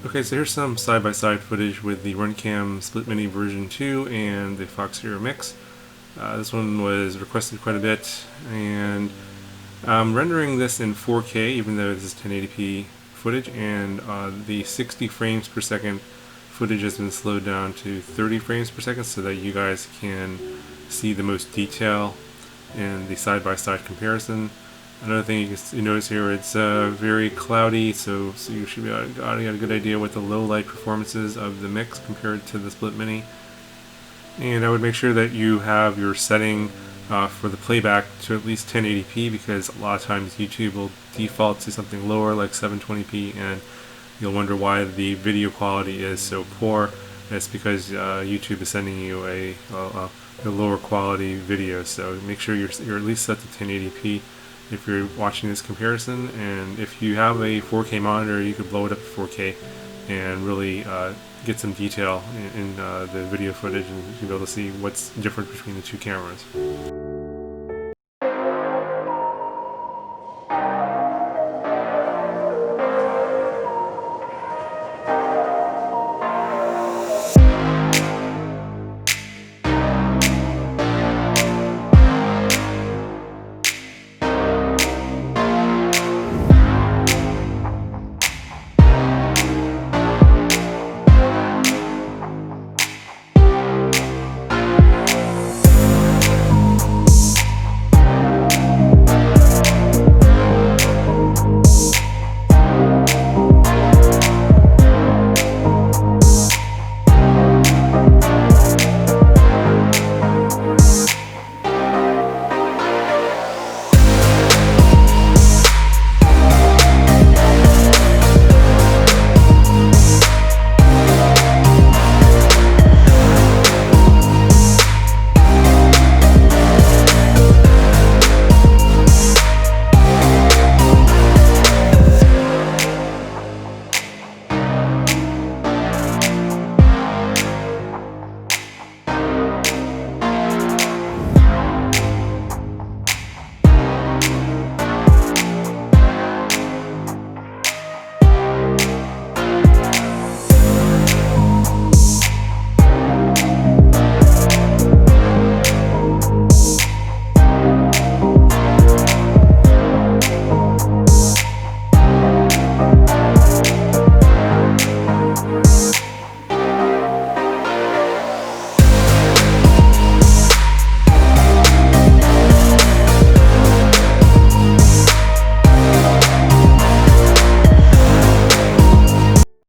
Okay, so here's some side-by-side footage with the RunCam Split Mini version 2 and the Foxeer mix. This one was requested quite a bit, and I'm rendering this in 4K even though this is 1080p footage, and the 60 frames per second footage has been slowed down to 30 frames per second so that you guys can see the most detail in the side-by-side comparison. Another thing you notice here, it's very cloudy, so you should be able to get a good idea what the low light performance is of the mix compared to the Split Mini. And I would make sure that you have your setting for the playback to at least 1080p, because a lot of times YouTube will default to something lower like 720p, and you'll wonder why the video quality is so poor. And it's because YouTube is sending you a lower quality video, so make sure you're at least set to 1080p if you're watching this comparison. And if you have a 4K monitor, you could blow it up to 4K and really get some detail in the video footage, and you'll be able to see what's different between the two cameras.